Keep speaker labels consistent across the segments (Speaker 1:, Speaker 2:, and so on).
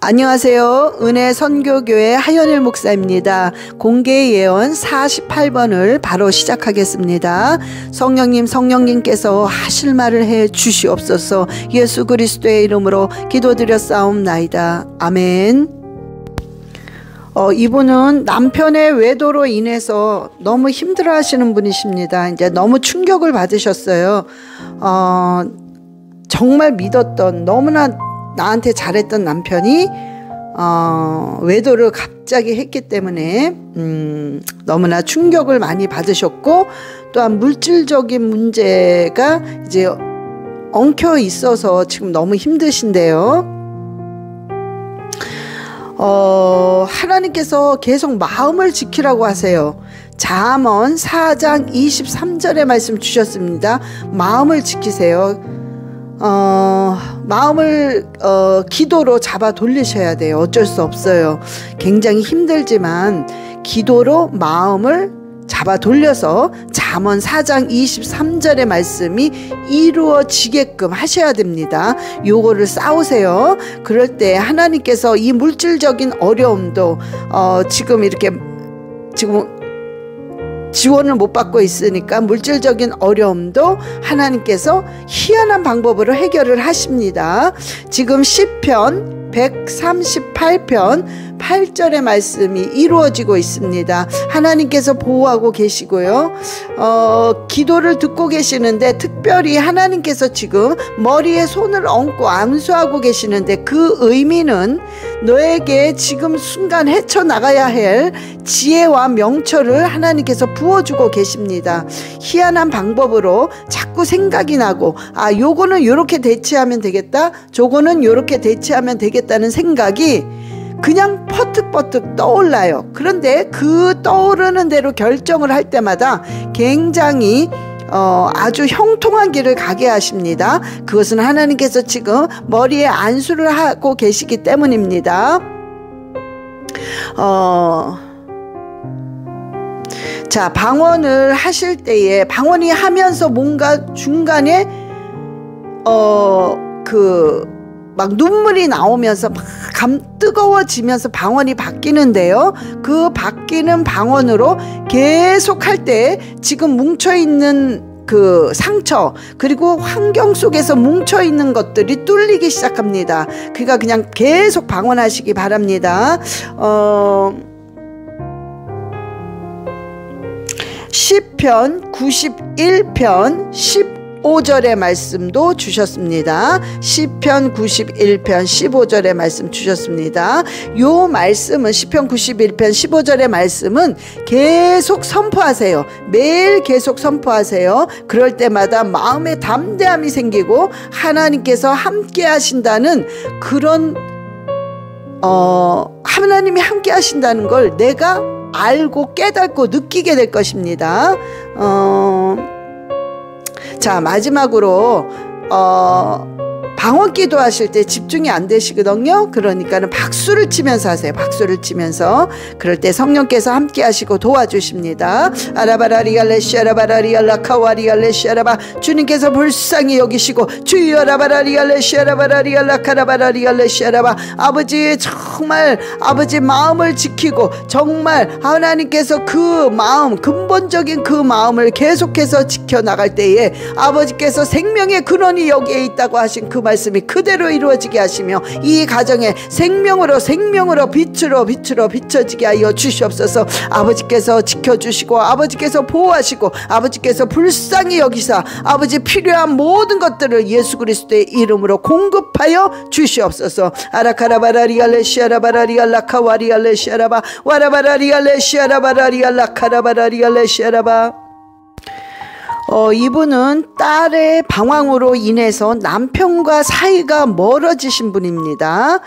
Speaker 1: 안녕하세요. 은혜 선교교회 하연일 목사입니다. 공개 예언 48번을 바로 시작하겠습니다. 성령님께서 하실 말을 해 주시옵소서. 예수 그리스도의 이름으로 기도드렸사옵나이다. 아멘. 이분은 남편의 외도로 인해서 너무 힘들어 하시는 분이십니다. 이제 너무 충격을 받으셨어요. 정말 믿었던, 너무나 나한테 잘했던 남편이 외도를 갑자기 했기 때문에 너무나 충격을 많이 받으셨고, 또한 물질적인 문제가 이제 엉켜 있어서 지금 너무 힘드신데요. 하나님께서 계속 마음을 지키라고 하세요. 잠언 4장 23절의 말씀 주셨습니다. 마음을 지키세요. 마음을 기도로 잡아 돌리셔야 돼요. 어쩔 수 없어요. 굉장히 힘들지만 기도로 마음을 잡아 돌려서 잠언 4장 23절의 말씀이 이루어지게끔 하셔야 됩니다. 요거를 싸우세요. 그럴 때 하나님께서 이 물질적인 어려움도 지금 지원을 못 받고 있으니까 물질적인 어려움도 하나님께서 희한한 방법으로 해결을 하십니다. 지금 시편 138편 8절의 말씀이 이루어지고 있습니다. 하나님께서 보호하고 계시고요. 기도를 듣고 계시는데, 특별히 하나님께서 지금 머리에 손을 얹고 안수하고 계시는데, 그 의미는 너에게 지금 순간 헤쳐나가야 할 지혜와 명철을 하나님께서 부어주고 계십니다. 희한한 방법으로 자꾸 생각이 나고, 요거는 요렇게 대체하면 되겠다, 저거는 요렇게 대체하면 되겠다는 생각이 그냥 퍼뜩퍼뜩 떠올라요. 그런데 그 떠오르는 대로 결정을 할 때마다 굉장히 아주 형통한 길을 가게 하십니다. 그것은 하나님께서 지금 머리에 안수를 하고 계시기 때문입니다. 자, 방언을 하실 때에 방언이 하면서 뭔가 중간에 막 눈물이 나오면서 막 뜨거워지면서 방언이 바뀌는데요. 그 바뀌는 방언으로 계속 할 때 지금 뭉쳐있는 그 상처, 그리고 환경 속에서 뭉쳐있는 것들이 뚫리기 시작합니다. 그러니까 그냥 계속 방언하시기 바랍니다. 시편 91편 15절의 말씀도 주셨습니다. 시편 91편 15절의 말씀 주셨습니다. 요 말씀은, 시편 91편 15절의 말씀은 계속 선포하세요. 매일 계속 선포하세요. 그럴 때마다 마음에 담대함이 생기고 하나님께서 함께 하신다는 그런 하나님이 함께 하신다는 걸 내가 알고 깨닫고 느끼게 될 것입니다. 자, 마지막으로 방언 기도하실 때 집중이 안 되시거든요. 그러니까는 박수를 치면서 하세요. 박수를 치면서. 그럴 때 성령께서 함께 하시고 도와주십니다. 아라바라리알레시아라바라리알라카와리알레시아라바, 주님께서 불쌍히 여기시고, 주여 라바라리알레시아라바라리알라카라바라리알레시아라바, 아버지 정말 아버지 마음을 지키고, 정말 하나님께서 그 마음, 근본적인 그 마음을 계속해서 지켜나갈 때에 아버지께서 생명의 근원이 여기에 있다고 하신 그 말씀이 그대로 이루어지게 하시며, 이 가정에 생명으로 빛으로 비춰지게 하여 주시옵소서. 아버지께서 지켜주시고, 아버지께서 보호하시고, 아버지께서 불쌍히 여기사 아버지 필요한 모든 것들을 예수 그리스도의 이름으로 공급하여 주시옵소서. 아라카라바라리알레시아라바라리알라카와리알레시아라바 와라바라리알레시아라바라리알라카라바라리알레시아라바. 이분은 딸의 방황으로 인해서 남편과 사이가 멀어지신 분입니다.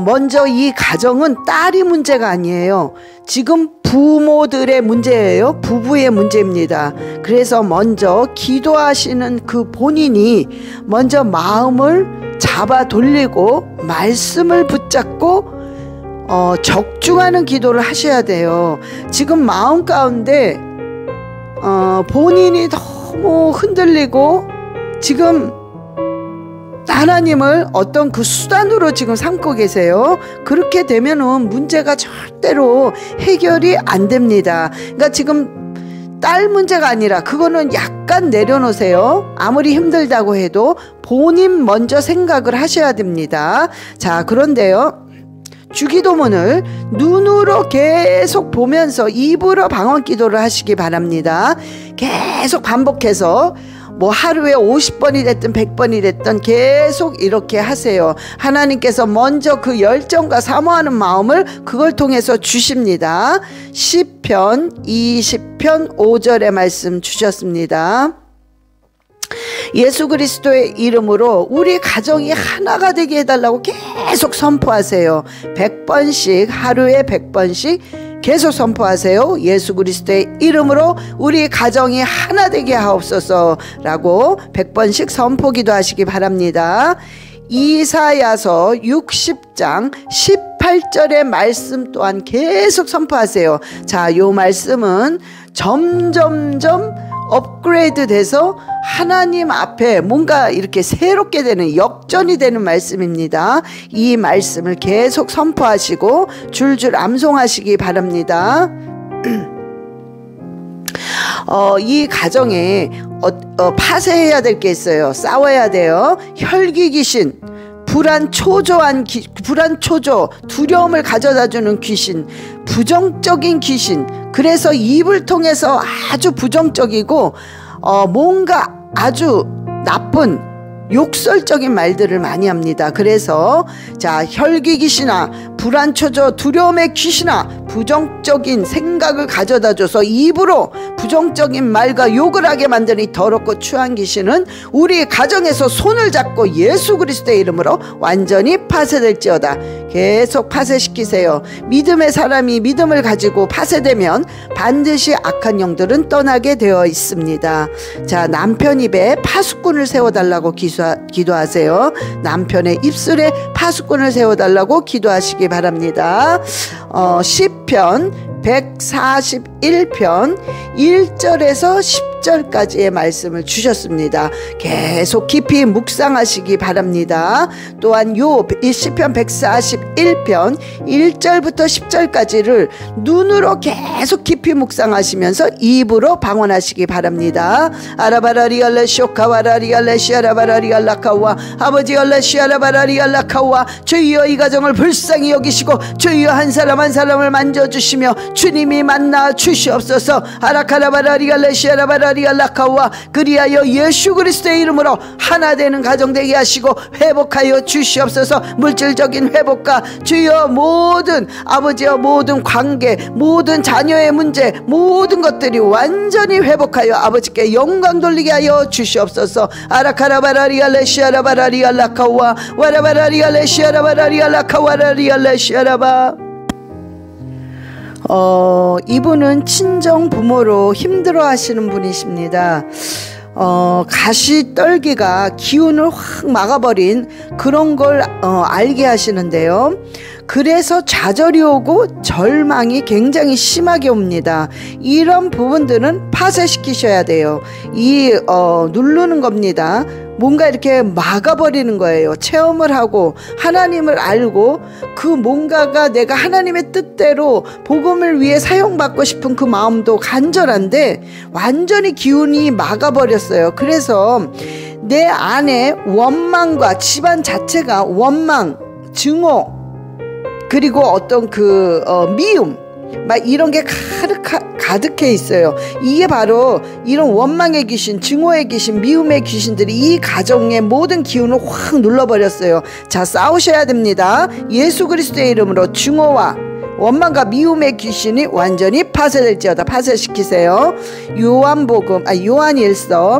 Speaker 1: 먼저 이 가정은 딸이 문제가 아니에요. 지금 부모들의 문제예요. 부부의 문제입니다. 그래서 먼저 기도하시는 그 본인이 먼저 마음을 잡아 돌리고 말씀을 붙잡고 적중하는 기도를 하셔야 돼요. 지금 마음 가운데 본인이 너무 흔들리고 지금 하나님을 어떤 그 수단으로 지금 삼고 계세요. 그렇게 되면은 문제가 절대로 해결이 안 됩니다. 그러니까 지금 딸 문제가 아니라 그거는 약간 내려놓으세요. 아무리 힘들다고 해도 본인 먼저 생각을 하셔야 됩니다. 자, 그런데요, 주기도문을 눈으로 계속 보면서 입으로 방언 기도를 하시기 바랍니다. 계속 반복해서 뭐 하루에 50번이 됐든 100번이 됐든 계속 이렇게 하세요. 하나님께서 먼저 그 열정과 사모하는 마음을 그걸 통해서 주십니다. 시편 20편 5절의 말씀 주셨습니다. 예수 그리스도의 이름으로 우리 가정이 하나가 되게 해달라고 계속 선포하세요. 100번씩, 하루에 100번씩 계속 선포하세요. 예수 그리스도의 이름으로 우리 가정이 하나 되게 하옵소서 라고 100번씩 선포 기도하시기 바랍니다. 이사야서 60장 18절의 말씀 또한 계속 선포하세요. 자, 요 말씀은 점점점 업그레이드 돼서 하나님 앞에 뭔가 이렇게 새롭게 되는, 역전이 되는 말씀입니다. 이 말씀을 계속 선포하시고 줄줄 암송하시기 바랍니다. 이 가정에 파쇄해야 될 게 있어요. 싸워야 돼요. 혈기 귀신, 불안 초조, 두려움을 가져다주는 귀신, 부정적인 귀신. 그래서 입을 통해서 아주 부정적이고 뭔가 아주 나쁜 욕설적인 말들을 많이 합니다. 그래서 자, 혈기 귀신아, 불안 초조, 두려움의 귀신아, 부정적인 생각을 가져다줘서 입으로 부정적인 말과 욕을 하게 만드는 이 더럽고 추한 귀신은 우리 가정에서 손을 잡고 예수 그리스도의 이름으로 완전히 파쇄될지어다. 계속 파쇄시키세요. 믿음의 사람이 믿음을 가지고 파쇄되면 반드시 악한 영들은 떠나게 되어 있습니다. 자, 남편 입에 파수꾼을 세워달라고 기도하세요. 남편의 입술에 파수꾼을 세워달라고 기도하시기 바랍니다. 시편 141편 1절에서 10절까지의 말씀을 주셨습니다. 계속 깊이 묵상하시기 바랍니다. 또한 시편 141편 1절부터 10절까지를 눈으로 계속 깊이 묵상하시면서 입으로 방언하시기 바랍니다. 아라바라리 알레쇼카와라리 알레시아라바라리 알라카와 아버지 알레시아라바라리 알라카와 주여 이 가정을 불쌍히 여기시고 주여 한 사람 한 사람을 만져주시며 주님이 만나 주시옵소서. 아라카라바라리알레시아라바라리알라카와 그리하여 예수 그리스도의 이름으로 하나 되는 가정 되게 하시고 회복하여 주시옵소서. 물질적인 회복과 주여 모든 아버지와 모든 관계, 모든 자녀의 문제, 모든 것들이 완전히 회복하여 아버지께 영광 돌리게 하여 주시옵소서. 아라카라바라리알레시아라바라리알라카와 와라바라리알레시아라바라리알라카와라리알레시아라바. 이분은 친정 부모로 힘들어 하시는 분이십니다. 가시 떨기가 기운을 확 막아버린 그런 걸 알게 하시는데요. 그래서 좌절이 오고 절망이 굉장히 심하게 옵니다. 이런 부분들은 파쇄시키셔야 돼요. 누르는 겁니다. 뭔가 이렇게 막아버리는 거예요. 체험을 하고 하나님을 알고 그 뭔가가 내가 하나님의 뜻대로 복음을 위해 사용받고 싶은 그 마음도 간절한데 완전히 기운이 막아버렸어요. 그래서 내 안에 원망과 집안 자체가 원망, 증오, 그리고 어떤 미움 막 이런 게 가득해 있어요. 이게 바로 이런 원망의 귀신, 증오의 귀신, 미움의 귀신들이 이 가정의 모든 기운을 확 눌러버렸어요. 자, 싸우셔야 됩니다. 예수 그리스도의 이름으로 증오와 원망과 미움의 귀신이 완전히 파쇄될지어다. 파쇄시키세요. 요한일서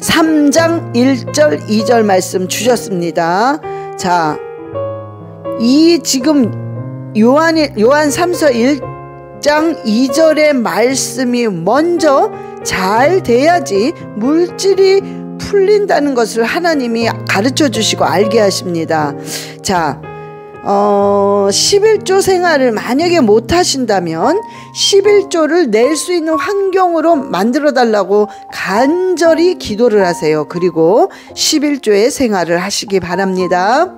Speaker 1: 3장 1절 2절 말씀 주셨습니다. 자, 지금 요한 3서 1장 2절의 말씀이 먼저 잘 돼야지 물질이 풀린다는 것을 하나님이 가르쳐 주시고 알게 하십니다. 자, 11조 생활을 만약에 못 하신다면 11조를 낼 수 있는 환경으로 만들어 달라고 간절히 기도를 하세요. 그리고 11조의 생활을 하시기 바랍니다.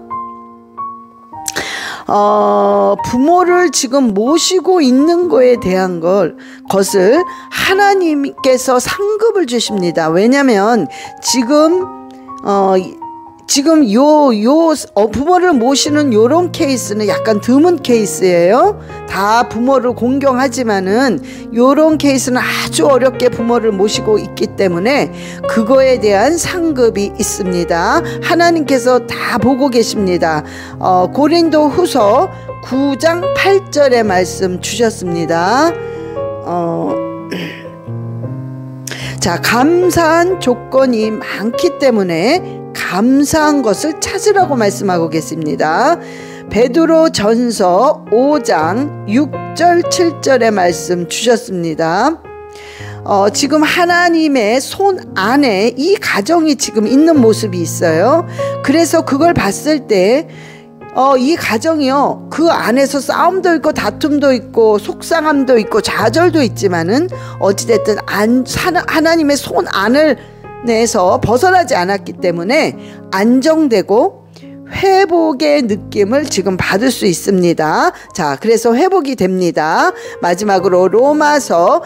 Speaker 1: 부모를 지금 모시고 있는 거에 대한 것을 하나님께서 상급을 주십니다. 왜냐면 지금 부모를 모시는 요런 케이스는 약간 드문 케이스예요. 다 부모를 공경하지만은 요런 케이스는 아주 어렵게 부모를 모시고 있기 때문에 그거에 대한 상급이 있습니다. 하나님께서 다 보고 계십니다. 고린도 후서 9장 8절의 말씀 주셨습니다. 자, 감사한 조건이 많기 때문에 감사한 것을 찾으라고 말씀하고 계십니다. 베드로 전서 5장 6절 7절의 말씀 주셨습니다. 지금 하나님의 손 안에 이 가정이 지금 있는 모습이 있어요. 그래서 그걸 봤을 때 이 가정이요, 그 안에서 싸움도 있고 다툼도 있고 속상함도 있고 좌절도 있지만은 어찌됐든 하나님의 손 안을 내서 벗어나지 않았기 때문에 안정되고 회복의 느낌을 지금 받을 수 있습니다. 자, 그래서 회복이 됩니다. 마지막으로 로마서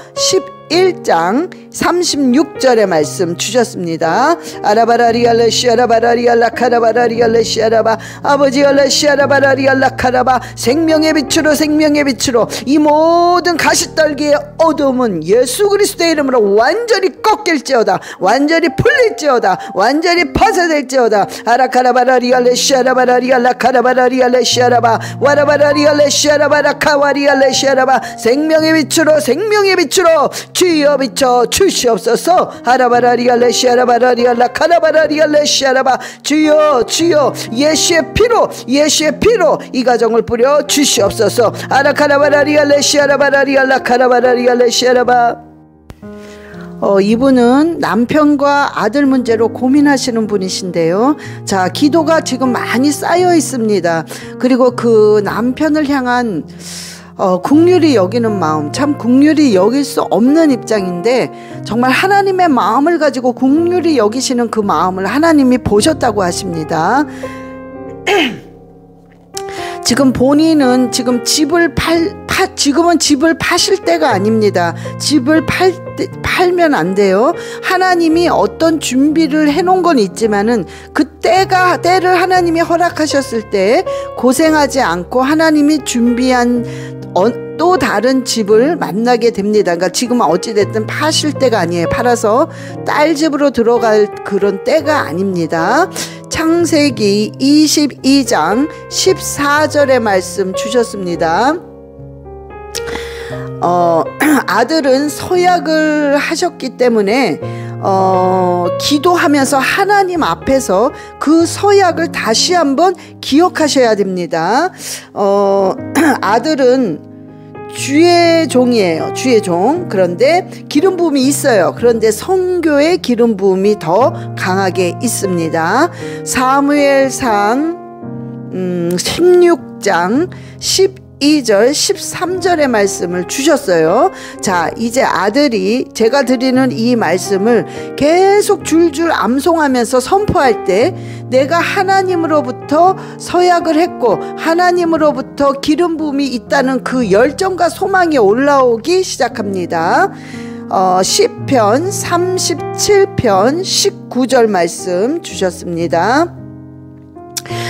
Speaker 1: 11장 36절의 말씀 주셨습니다. 아라바라리알레 시아라바라리알라 카라바라리알레 시아라바 아버지 알레 시아라바라리알라 카라바 생명의 빛으로 생명의 빛으로 이 모든 가시떨기의 어둠은 예수 그리스도의 이름으로 완전히 꺾일지어다, 완전히 풀릴지어다, 완전히 파쇄될지어다. 아라카라바라리알레 시아라바라리알라 카라바라리알레 시아라바 와라바라리알레 시아라바라 카와리알레 시아라바 생명의 빛으로 생명의 빛으로 주여 비춰 주시옵소서. 하라바라리알레 시아라바라리알라 카라바라리알레 시아라바 주여 주여 예수의 피로 예수의 피로 이 가정을 뿌려 주시옵소서. 아라카라바라리알레 시아라바라리알라 카라바라리알레 시아라바. 이분은 남편과 아들 문제로 고민하시는 분이신데요. 자, 기도가 지금 많이 쌓여 있습니다. 그리고 그 남편을 향한 긍휼히 여기는 마음, 참 긍휼히 여길 수 없는 입장인데 정말 하나님의 마음을 가지고 긍휼히 여기시는 그 마음을 하나님이 보셨다고 하십니다. 지금 본인은 지금 지금은 집을 파실 때가 아닙니다. 집을 팔면 안 돼요. 하나님이 어떤 준비를 해놓은 건 있지만은 그 때를 하나님이 허락하셨을 때 고생하지 않고 하나님이 준비한 또 다른 집을 만나게 됩니다. 그러니까 지금은 어찌됐든 파실 때가 아니에요. 팔아서 딸 집으로 들어갈 그런 때가 아닙니다. 창세기 22장 14절의 말씀 주셨습니다. 아들은 서약을 하셨기 때문에 기도하면서 하나님 앞에서 그 서약을 다시 한번 기억하셔야 됩니다. 아들은 주의 종이에요. 주의 종. 그런데 기름 부음이 있어요. 그런데 성교의 기름 부음이 더 강하게 있습니다. 사무엘상 16장 12절 13절의 말씀을 주셨어요. 자, 이제 아들이 제가 드리는 이 말씀을 계속 줄줄 암송하면서 선포할 때 내가 하나님으로부터 서약을 했고 하나님으로부터 기름 부음이 있다는 그 열정과 소망이 올라오기 시작합니다. 시편 37편 19절 말씀 주셨습니다.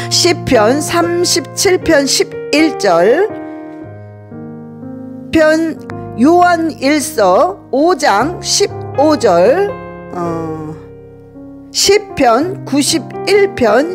Speaker 1: 시편 37편 11절, 요한일서 5장 15절, 시편 91편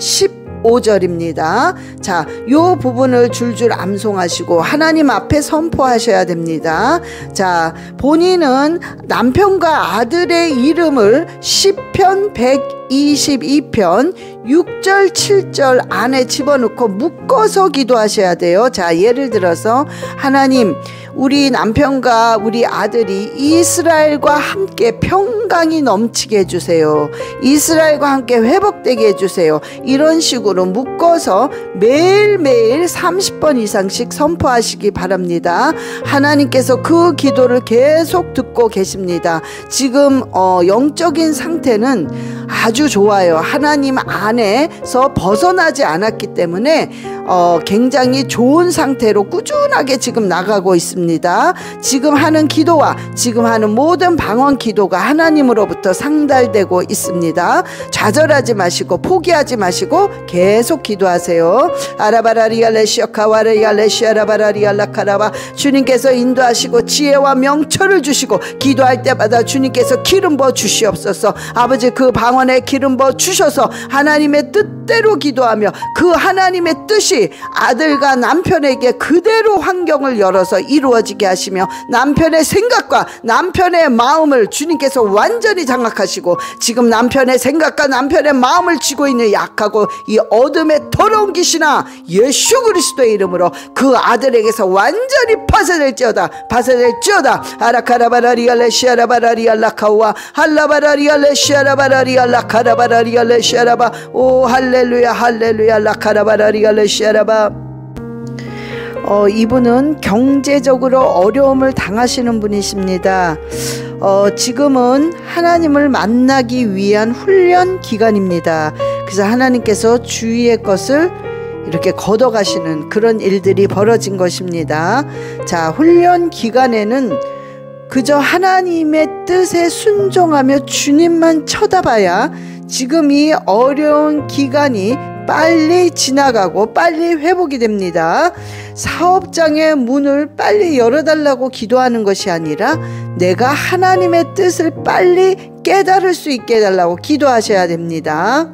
Speaker 1: 15절입니다. 자, 요 부분을 줄줄 암송하시고 하나님 앞에 선포하셔야 됩니다. 자, 본인은 남편과 아들의 이름을 시편 122편 6절 7절 안에 집어넣고 묶어서 기도하셔야 돼요. 자, 예를 들어서 하나님, 우리 남편과 우리 아들이 이스라엘과 함께 평강이 넘치게 해주세요. 이스라엘과 함께 회복되게 해주세요. 이런 식으로 묶어서 매일매일 30번 이상씩 선포하시기 바랍니다. 하나님께서 그 기도를 계속 듣고 계십니다. 지금 영적인 상태는 아주 좋아요. 하나님 안에서 벗어나지 않았기 때문에 굉장히 좋은 상태로 꾸준하게 지금 나가고 있습니다. 지금 하는 기도와 지금 하는 모든 방언 기도가 하나님으로부터 상달되고 있습니다. 좌절하지 마시고 포기하지 마시고 계속 기도하세요. 아라바라리알레시아카와레알레시아라바라리알라카라바, 주님께서 인도하시고 지혜와 명철을 주시고 기도할 때마다 주님께서 기름 부어 주시옵소서. 아버지, 그 방언에 기름 부어 주셔서 하나님의 뜻대로 기도하며 그 하나님의 뜻이 아들과 남편에게 그대로 환경을 열어서 이루어지게 하시며 남편의 생각과 남편의 마음을 주님께서 완전히 장악하시고 지금 남편의 생각과 남편의 마음을 쥐고 있는 약하고 이 어둠의 더러운 귀신아, 예수 그리스도의 이름으로 그 아들에게서 완전히 파쇄될지어다. 파쇄될지어다. 아라카라바라리알레시아라바라리알라카우아 할라바라리알레시아라바라리알라카라바라리알레시아라바. 오 할렐루야 할렐루야 라카라바라리알레시아라바. 이분은 경제적으로 어려움을 당하시는 분이십니다. 지금은 하나님을 만나기 위한 훈련 기간입니다. 그래서 하나님께서 주위의 것을 이렇게 걷어가시는 그런 일들이 벌어진 것입니다. 자, 훈련 기간에는 그저 하나님의 뜻에 순종하며 주님만 쳐다봐야 지금 이 어려운 기간이 빨리 지나가고 빨리 회복이 됩니다. 사업장의 문을 빨리 열어달라고 기도하는 것이 아니라 내가 하나님의 뜻을 빨리 깨달을 수 있게 해달라고 기도하셔야 됩니다.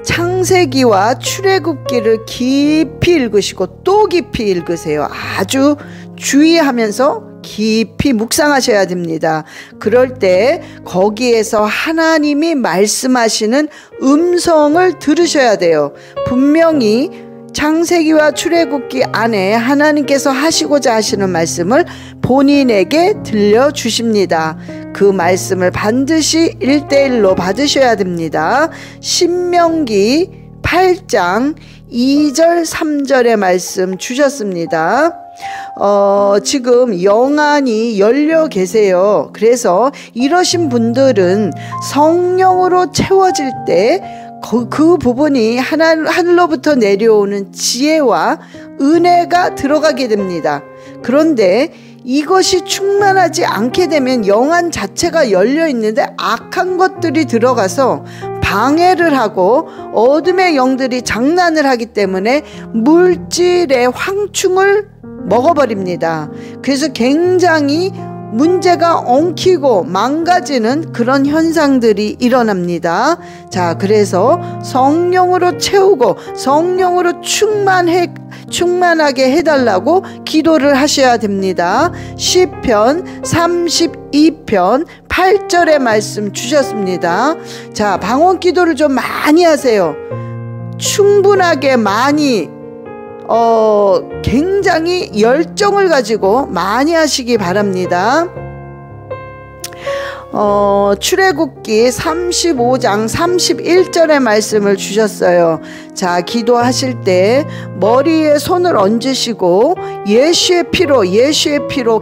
Speaker 1: 창세기와 출애굽기를 깊이 읽으시고 또 깊이 읽으세요. 아주 주의하면서 깊이 묵상하셔야 됩니다. 그럴 때 거기에서 하나님이 말씀하시는 음성을 들으셔야 돼요. 분명히 창세기와 출애굽기 안에 하나님께서 하시고자 하시는 말씀을 본인에게 들려주십니다. 그 말씀을 반드시 1:1로 받으셔야 됩니다. 신명기 8장 2절 3절의 말씀 주셨습니다. 지금 영안이 열려 계세요. 그래서 이러신 분들은 성령으로 채워질 때 그 부분이 하늘로부터 내려오는 지혜와 은혜가 들어가게 됩니다. 그런데 이것이 충만하지 않게 되면 영안 자체가 열려 있는데 악한 것들이 들어가서 방해를 하고 어둠의 영들이 장난을 하기 때문에 물질의 황충을 먹어버립니다. 그래서 굉장히 문제가 엉키고 망가지는 그런 현상들이 일어납니다. 자, 그래서 성령으로 채우고 성령으로 충만하게 해달라고 기도를 하셔야 됩니다. 시편 32편 8절의 말씀 주셨습니다. 자, 방언 기도를 좀 많이 하세요. 충분하게 많이 굉장히 열정을 가지고 많이 하시기 바랍니다. 출애굽기 35장 31절의 말씀을 주셨어요. 자, 기도하실 때 머리에 손을 얹으시고 예수의 피로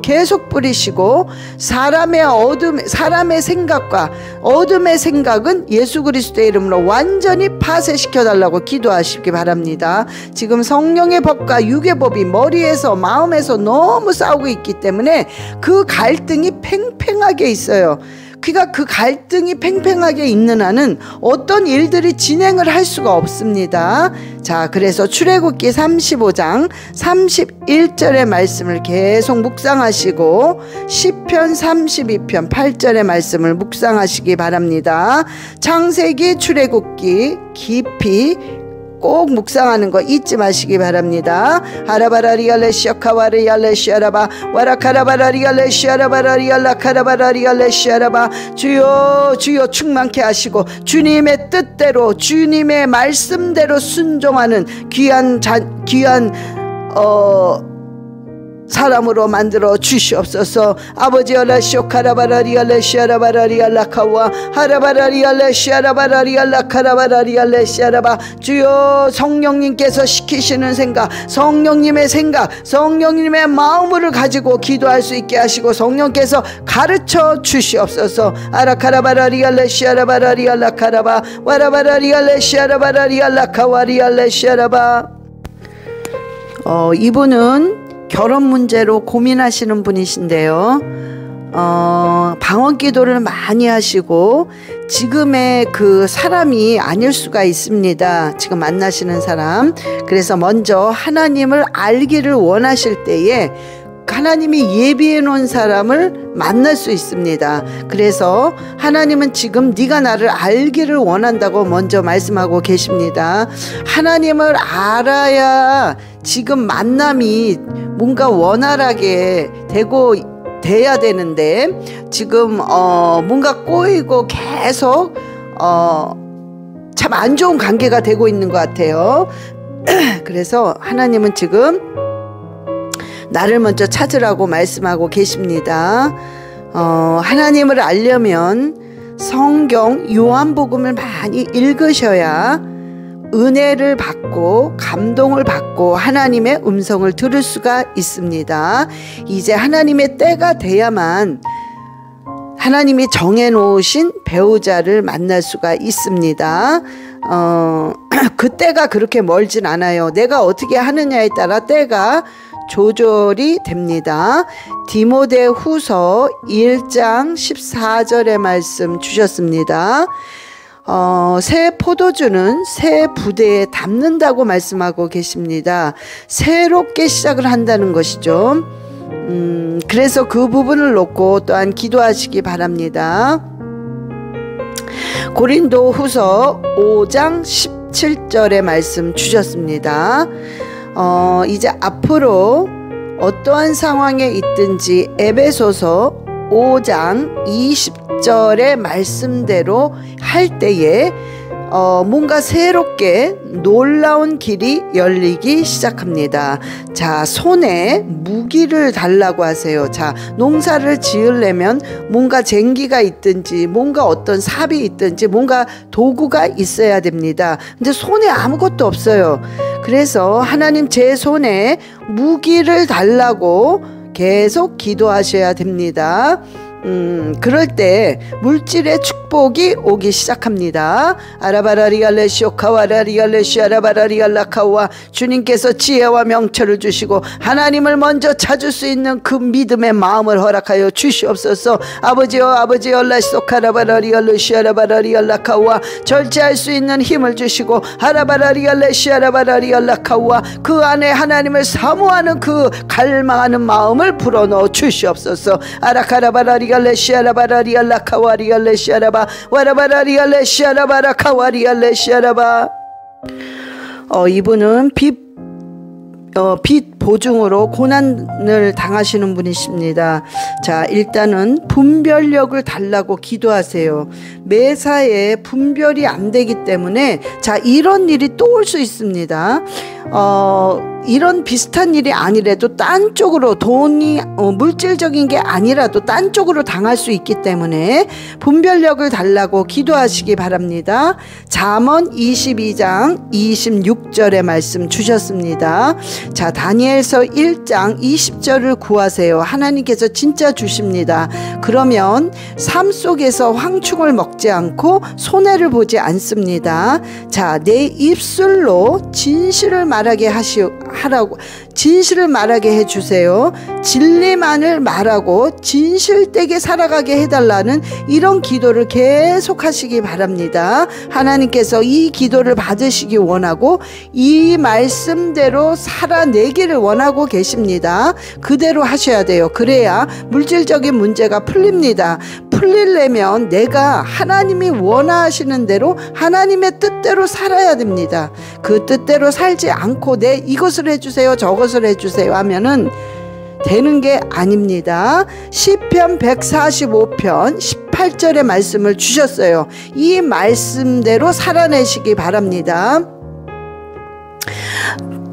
Speaker 1: 계속 뿌리시고 사람의 생각과 어둠의 생각은 예수 그리스도의 이름으로 완전히 파쇄시켜 달라고 기도하시기 바랍니다. 지금 성령의 법과 육의 법이 머리에서 마음에서 너무 싸우고 있기 때문에 그 갈등이 팽팽하게 있어요. 그러니까 그 갈등이 팽팽하게 있는 한은 어떤 일들이 진행을 할 수가 없습니다. 자, 그래서 출애굽기 35장 31절의 말씀을 계속 묵상하시고 시편 32편 8절의 말씀을 묵상하시기 바랍니다. 창세기 출애굽기 깊이 꼭 묵상하는 거 잊지 마시기 바랍니다. 하라바라리알레시아카와리알레시아라바 와라카라바라리알레시아라바라리알라카라바라리알레시아라바 주여 주여 충만케 하시고 주님의 뜻대로 주님의 말씀대로 순종하는 귀한 사람으로 만들어 주시옵소서. 아버지 알라시오 카라바라리알레시아라바라리알라카와 하라바라리알레시아라바라리알라카라바라리알레시아라바 주여 성령님께서 시키시는 생각, 성령님의 생각, 성령님의 마음을 가지고 기도할 수 있게 하시고 성령께서 가르쳐 주시옵소서. 아라카라바라리알레시아라바라리알라카라바 와라바라리알레시아라바라리알라카와리알레시아라바 이분은 결혼 문제로 고민하시는 분이신데요. 방언 기도를 많이 하시고 지금의 그 사람이 아닐 수가 있습니다. 지금 만나시는 사람. 그래서 먼저 하나님을 알기를 원하실 때에 하나님이 예비해 놓은 사람을 만날 수 있습니다. 그래서 하나님은 지금 네가 나를 알기를 원한다고 먼저 말씀하고 계십니다. 하나님을 알아야 지금 만남이 뭔가 원활하게 돼야 되는데 지금 뭔가 꼬이고 계속 참 안 좋은 관계가 되고 있는 것 같아요. 그래서 하나님은 지금 나를 먼저 찾으라고 말씀하고 계십니다. 하나님을 알려면 성경 요한복음을 많이 읽으셔야 은혜를 받고 감동을 받고 하나님의 음성을 들을 수가 있습니다. 이제 하나님의 때가 돼야만 하나님이 정해놓으신 배우자를 만날 수가 있습니다. 그 때가 그렇게 멀진 않아요. 내가 어떻게 하느냐에 따라 때가 조절이 됩니다. 디모데후서 1장 14절의 말씀 주셨습니다. 새 포도주는 새 부대에 담는다고 말씀하고 계십니다. 새롭게 시작을 한다는 것이죠. 그래서 그 부분을 놓고 또한 기도하시기 바랍니다. 고린도후서 5장 17절의 말씀 주셨습니다. 이제 앞으로 어떠한 상황에 있든지 에베소서 5장 20절의 말씀대로 할 때에 뭔가 새롭게 놀라운 길이 열리기 시작합니다. 자, 손에 무기를 달라고 하세요. 자, 농사를 지으려면 뭔가 쟁기가 있든지 뭔가 어떤 삽이 있든지 뭔가 도구가 있어야 됩니다. 근데 손에 아무것도 없어요. 그래서 하나님 제 손에 무기를 달라고 계속 기도하셔야 됩니다. 그럴 때 물질의 축복이 오기 시작합니다. 아라바라리알레시오카와라리알레시아라바라리알라카와 주님께서 지혜와 명철을 주시고 하나님을 먼저 찾을 수 있는 그 믿음의 마음을 허락하여 주시옵소서. 아버지여 아버지여 라시오카라바라리알레시아라바라리알라카와 절제할 수 있는 힘을 주시고 하라바라리알레시아라바라리알라카와 그 안에 하나님을 사모하는 그 갈망하는 마음을 불어넣어 주시옵소서. 아라카라바라리알 레시아라바라리알라카와리알레시아라바 와라바라리알레시아라바라카와리알레시아라바 이분은 빚 보증으로 고난을 당하시는 분이십니다. 자, 일단은 분별력을 달라고 기도하세요. 매사에 분별이 안 되기 때문에 자, 이런 일이 또 올 수 있습니다. 이런 비슷한 일이 아니라도 딴 쪽으로 돈이 물질적인 게 아니라도 딴 쪽으로 당할 수 있기 때문에 분별력을 달라고 기도하시기 바랍니다. 잠언 22장 26절의 말씀 주셨습니다. 자, 다니엘서 1장 20절을 구하세요. 하나님께서 진짜 주십니다. 그러면 삶 속에서 황충을 먹지 않고 손해를 보지 않습니다. 자, 내 입술로 진실을 말하게 하라고 진실을 말하게 해주세요. 진리만을 말하고 진실되게 살아가게 해달라는 이런 기도를 계속 하시기 바랍니다. 하나님께서 이 기도를 받으시기 원하고 이 말씀대로 살아내기를 원하고 계십니다. 그대로 하셔야 돼요. 그래야 물질적인 문제가 풀립니다. 풀리려면 내가 하나님이 원하시는 대로 하나님의 뜻대로 살아야 됩니다. 그 뜻대로 살지 않고 내 이것을 해주세요 저것을 해주세요 하면은 되는 게 아닙니다. 시편 145편 18절의 말씀을 주셨어요. 이 말씀대로 살아내시기 바랍니다.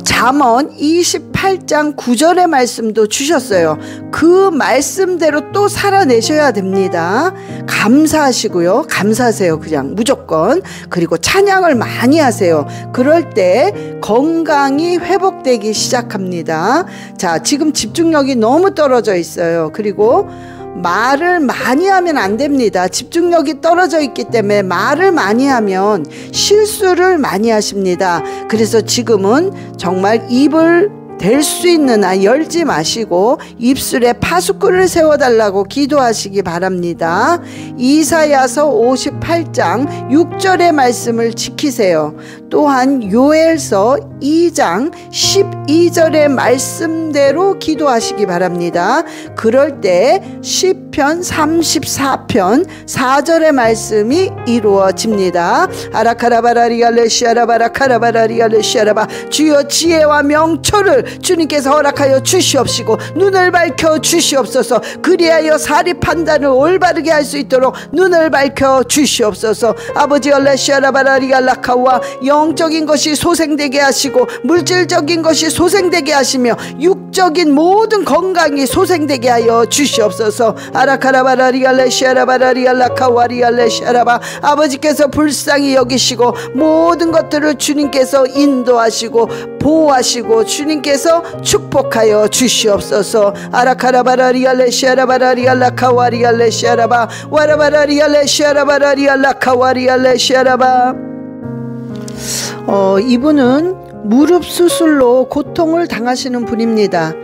Speaker 1: 잠언 28장 9절의 말씀도 주셨어요. 그 말씀대로 또 살아내셔야 됩니다. 감사하시고요. 감사하세요. 그냥 무조건. 그리고 찬양을 많이 하세요. 그럴 때 건강이 회복되기 시작합니다. 자, 지금 집중력이 너무 떨어져 있어요. 그리고 말을 많이 하면 안 됩니다. 집중력이 떨어져 있기 때문에 말을 많이 하면 실수를 많이 하십니다. 그래서 지금은 정말 입을 될 수 있는 한 열지 마시고 입술에 파수꾼을 세워달라고 기도하시기 바랍니다. 이사야서 58장 6절의 말씀을 지키세요. 또한 요엘서 2장 12절의 말씀대로 기도하시기 바랍니다. 그럴 때 시편 34편 4절의 말씀이 이루어집니다. 아라카라바라리알레시아라바라카라바라리알레시아라바 주여 지혜와 명철을 주님께서 허락하여 주시옵시고 눈을 밝혀 주시옵소서. 그리하여 사리 판단을 올바르게 할 수 있도록 눈을 밝혀 주시옵소서. 아버지 알레시아라바라리알라카와 영적인 것이 소생되게 하시고 물질적인 것이 소생되게 하시며 육적인 모든 건강이 소생되게 하여 주시옵소서. 아라카라바라리알레시아라바라리알라카와리알레시아라바 아버지께서 불쌍히 여기시고 모든 것들을 주님께서 인도하시고 보호하시고 주님께서 축복하여 주시옵소서. 아라카라바라리알레시아라바라리알라카와리알레시아라바 와라바라리알레시아라바라리알라카와리알레시아라바 이분은 무릎 수술로 고통을 당하시는 분입니다.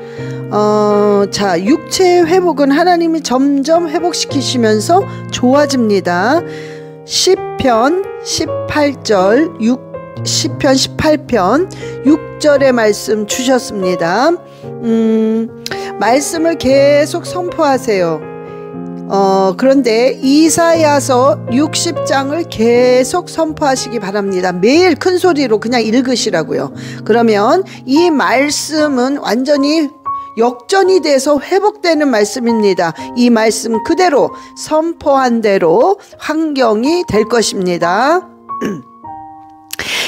Speaker 1: 자, 육체의 회복은 하나님이 점점 회복시키시면서 좋아집니다. 시편 18편 6절의 말씀 주셨습니다. 말씀을 계속 선포하세요. 그런데 이사야서 60장을 계속 선포하시기 바랍니다. 매일 큰 소리로 그냥 읽으시라고요. 그러면 이 말씀은 완전히 역전이 돼서 회복되는 말씀입니다. 이 말씀 그대로 선포한 대로 환경이 될 것입니다.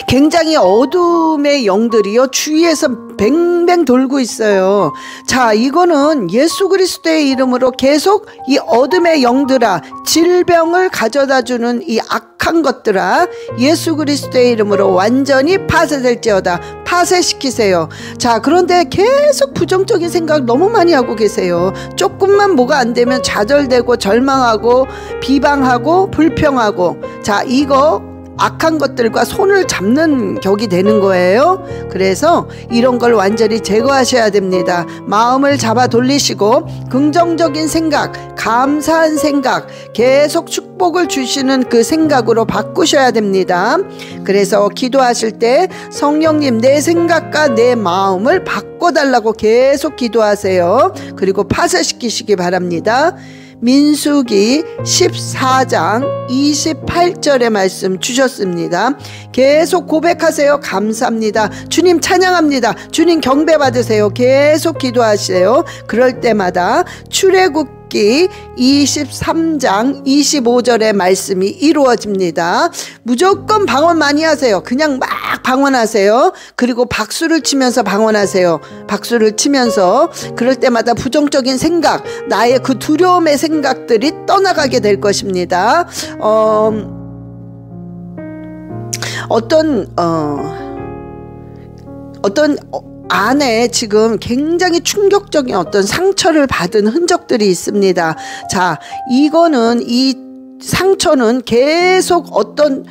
Speaker 1: 굉장히 어둠의 영들이요 주위에서 뱅뱅 돌고 있어요. 자, 이거는 예수 그리스도의 이름으로 계속 이 어둠의 영들아, 질병을 가져다주는 이 악한 것들아, 예수 그리스도의 이름으로 완전히 파쇄될지어다. 파쇄시키세요. 자, 그런데 계속 부정적인 생각 너무 많이 하고 계세요. 조금만 뭐가 안 되면 좌절되고 절망하고 비방하고 불평하고, 자, 이거 악한 것들과 손을 잡는 격이 되는 거예요. 그래서 이런 걸 완전히 제거하셔야 됩니다. 마음을 잡아 돌리시고 긍정적인 생각, 감사한 생각, 계속 축복을 주시는 그 생각으로 바꾸셔야 됩니다. 그래서 기도하실 때 성령님 내 생각과 내 마음을 바꿔달라고 계속 기도하세요. 그리고 파쇄시키시기 바랍니다. 민수기 14장 28절의 말씀 주셨습니다. 계속 고백하세요. 감사합니다. 주님 찬양합니다. 주님 경배 받으세요. 계속 기도하세요. 그럴 때마다 출애굽기 23장 25절의 말씀이 이루어집니다. 무조건 방언 많이 하세요. 그냥 막 방언하세요. 그리고 박수를 치면서 방언하세요. 박수를 치면서 그럴 때마다 부정적인 생각, 나의 그 두려움의 생각들이 떠나가게 될 것입니다. 어떤 안에 지금 굉장히 충격적인 어떤 상처를 받은 흔적들이 있습니다. 자, 이거는 이 상처는 계속 어떤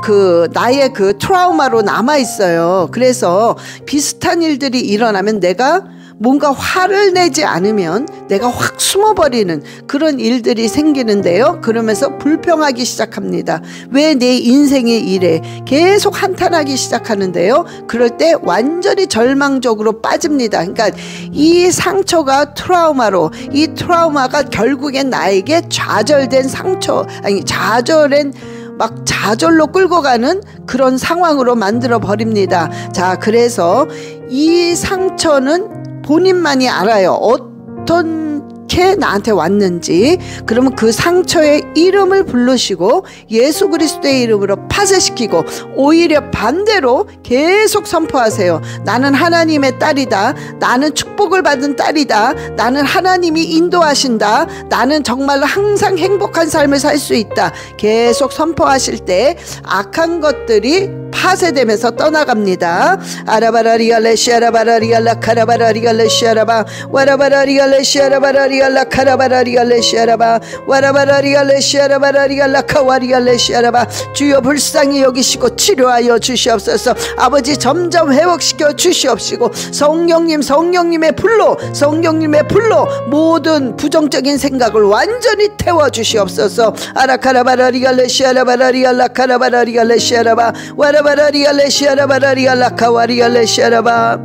Speaker 1: 그 나의 그 트라우마로 남아 있어요. 그래서 비슷한 일들이 일어나면 내가 뭔가 화를 내지 않으면 내가 확 숨어버리는 그런 일들이 생기는데요. 그러면서 불평하기 시작합니다. 왜 내 인생이 이래? 계속 한탄하기 시작하는데요. 그럴 때 완전히 절망적으로 빠집니다. 그러니까 이 상처가 트라우마로, 이 트라우마가 결국엔 나에게 좌절된 상처, 아니 좌절된 막 좌절로 끌고 가는 그런 상황으로 만들어 버립니다. 자, 그래서 이 상처는 본인만이 알아요. 어떻게 나한테 왔는지. 그러면 그 상처의 이름을 부르시고 예수 그리스도의 이름으로 파쇄시키고, 오히려 반대로 계속 선포하세요. 나는 하나님의 딸이다. 나는 축복을 받은 딸이다. 나는 하나님이 인도하신다. 나는 정말로 항상 행복한 삶을 살 수 있다. 계속 선포하실 때 악한 것들이 파쇄되면서 떠나갑니다. 아라바라리알레 시아라바라리알라 카라바라리알레 시아라바 와라바라리알레 시아라바라리알라 카라바라리알레 시아라바 와라바라리알레 시아라바라리알라 카와리알레 시아라바. 주여 불쌍히 여기시고 치료하여 주시옵소서. 아버지 점점 회복시켜 주시옵시고, 성령님의 불로, 성령님의 불로 모든 부정적인 생각을 완전히 태워 주시옵소서. 아라카라바라리알레 시아라바라리알라 카라바라리알레 시아라바 와라바라리알레 시아라바라리알라 카와리알레 시아라바.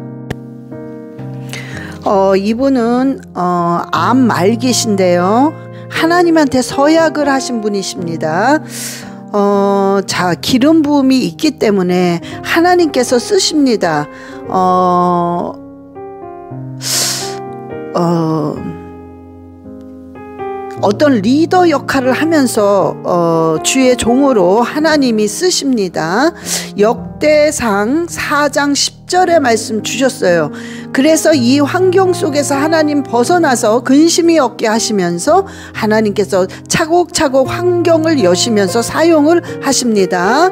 Speaker 1: 이분은 암 말기신데요. 하나님한테 서약을 하신 분이십니다. 자, 기름 부음이 있기 때문에 하나님께서 쓰십니다. 어떤 리더 역할을 하면서 주의 종으로 하나님이 쓰십니다. 역대상 4장 10절의 말씀 주셨어요. 그래서 이 환경 속에서 하나님 벗어나서 근심이 없게 하시면서 하나님께서 차곡차곡 환경을 여시면서 사용을 하십니다.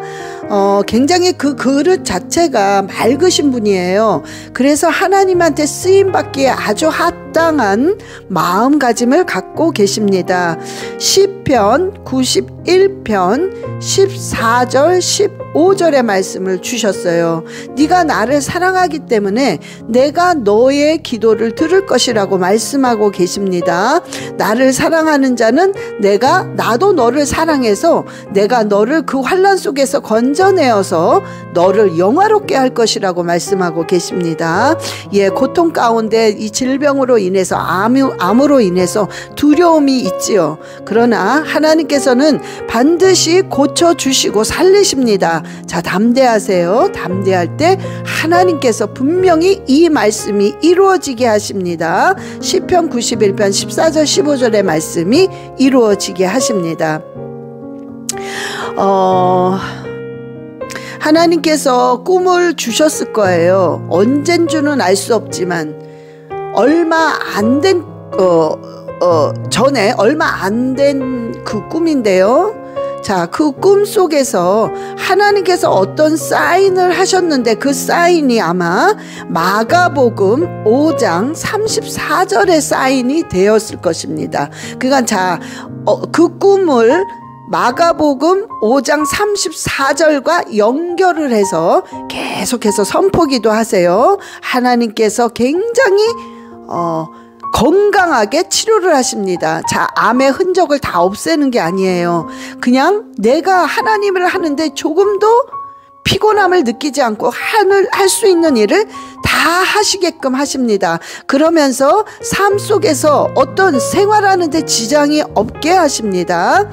Speaker 1: 굉장히 그 그릇 자체가 맑으신 분이에요. 그래서 하나님한테 쓰임받기에 아주 합당한 마음가짐을 갖고 계십니다. 시편 91편 14절 15절의 말씀을 주셨어요. 네가 나를 사랑하기 때문에 내가 너의 기도를 들을 것이라고 말씀하고 계십니다. 나를 사랑하는 자는 나도 너를 사랑해서 내가 너를 그 환난 속에서 건져내어서 너를 영화롭게 할 것이라고 말씀하고 계십니다. 예, 고통 가운데 이 질병으로 인해서 암으로 인해서 두려움이 있지요. 그러나 하나님께서는 반드시 고쳐주시고 살리십니다. 자, 담대하세요. 담대할 때 하나님께서 분명히 이 말씀이 이루어지게 하십니다. 시편 91편 14절 15절의 말씀이 이루어지게 하십니다. 하나님께서 꿈을 주셨을 거예요. 언젠지는 알 수 없지만 얼마 안 된 그 꿈인데요. 자, 그 꿈 속에서 하나님께서 어떤 사인을 하셨는데 그 사인이 아마 마가복음 5장 34절의 사인이 되었을 것입니다. 그러니까 그 꿈을 마가복음 5장 34절과 연결을 해서 계속해서 선포기도 하세요. 하나님께서 굉장히 건강하게 치료를 하십니다. 자, 암의 흔적을 다 없애는 게 아니에요. 그냥 내가 하나님을 하는데 조금도 피곤함을 느끼지 않고 할 수 있는 일을 다 하시게끔 하십니다. 그러면서 삶 속에서 어떤 생활하는데 지장이 없게 하십니다.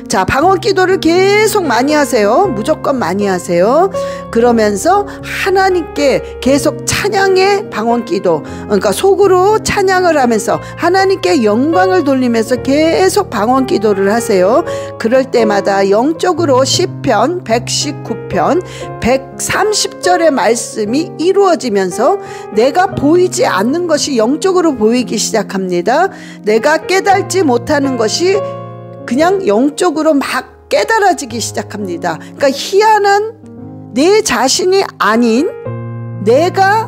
Speaker 1: 자, 방언 기도를 계속 많이 하세요. 무조건 많이 하세요. 그러면서 하나님께 계속 찬양의 방언 기도, 그러니까 속으로 찬양을 하면서 하나님께 영광을 돌리면서 계속 방언 기도를 하세요. 그럴 때마다 영적으로 시편 119편 130절의 말씀이 이루어지면서 내가 보이지 않는 것이 영적으로 보이기 시작합니다. 내가 깨닫지 못하는 것이 그냥 영적으로 막 깨달아지기 시작합니다. 그러니까 희한한 내 자신이 아닌 내가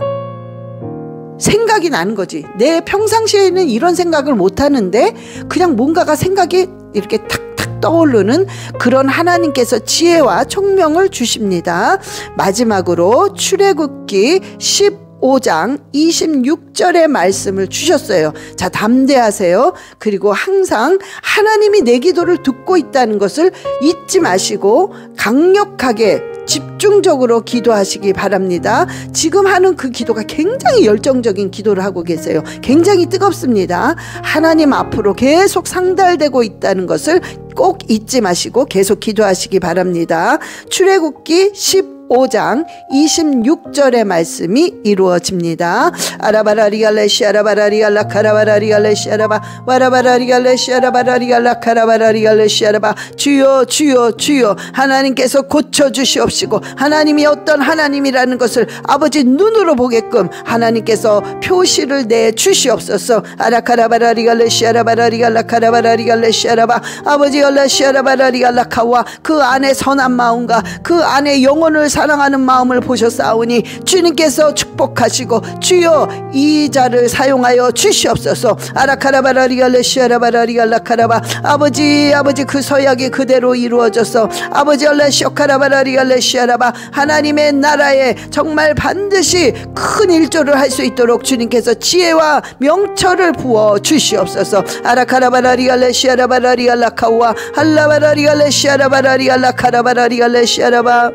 Speaker 1: 생각이 나는 거지. 내 평상시에는 이런 생각을 못 하는데 그냥 뭔가가 생각이 이렇게 탁탁 떠오르는 그런 하나님께서 지혜와 총명을 주십니다. 마지막으로 출애굽기 15 15장 26절의 말씀을 주셨어요. 자, 담대하세요. 그리고 항상 하나님이 내 기도를 듣고 있다는 것을 잊지 마시고 강력하게 집중적으로 기도하시기 바랍니다. 지금 하는 그 기도가 굉장히 열정적인 기도를 하고 계세요. 굉장히 뜨겁습니다. 하나님 앞으로 계속 상달되고 있다는 것을 꼭 잊지 마시고 계속 기도하시기 바랍니다. 출애굽기 15장 26절의 말씀이 이루어집니다. 아라바라리갈레시 아라바라리갈라 카라바라리갈레시 아라바 와라바라리갈레시 아라바라리갈라 카라바라리갈레시 아라바 주여 주여 주여 하나님께서 고쳐주시옵시고 하나님이 어떤 하나님이라는 것을 아버지 눈으로 보게끔 하나님께서 표시를 내주시옵소서. 아라카라바라리갈레시 아라바라리갈라 카라바라리갈레시 아라바 아버지 알라시 아라바라리갈라 카와 그 안에 선한 마음과 그 안에 영혼을 사랑하는 마음을 보셨사오니 주님께서 축복하시고 주여 이 자를 사용하여 주시옵소서. 아라카라바라리갈레시아라바라리갈라카라바 아버지 그 서약이 그대로 이루어져서 아버지 알라시오카라바라리갈레시아라바 하나님의 나라에 정말 반드시 큰 일조를 할 수 있도록 주님께서 지혜와 명철을 부어 주시옵소서. 아라카라바라리갈레시아라바라리갈라카와 할라바라리갈레시아라바라리갈라카라바라리갈레시아라바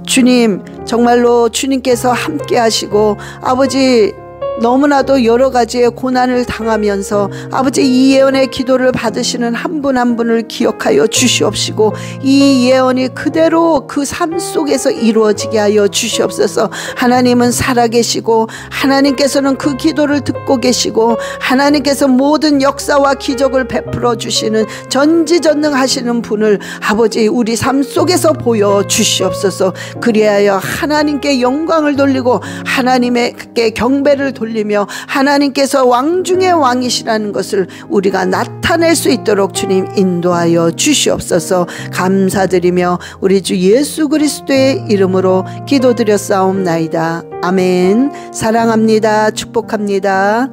Speaker 1: 주님 정말로 주님께서 함께 하시고 아버지 너무나도 여러 가지의 고난을 당하면서 아버지 이 예언의 기도를 받으시는 한 분 한 분을 기억하여 주시옵시고 이 예언이 그대로 그 삶 속에서 이루어지게 하여 주시옵소서. 하나님은 살아계시고 하나님께서는 그 기도를 듣고 계시고 하나님께서 모든 역사와 기적을 베풀어 주시는 전지전능하시는 분을 아버지 우리 삶 속에서 보여 주시옵소서. 그리하여 하나님께 영광을 돌리고 하나님께 경배를 돌리며 하나님께서 왕 중의 왕이시라는 것을 우리가 나타낼 수 있도록 주님 인도하여 주시옵소서. 감사드리며 우리 주 예수 그리스도의 이름으로 기도드렸사옵나이다. 아멘. 사랑합니다. 축복합니다.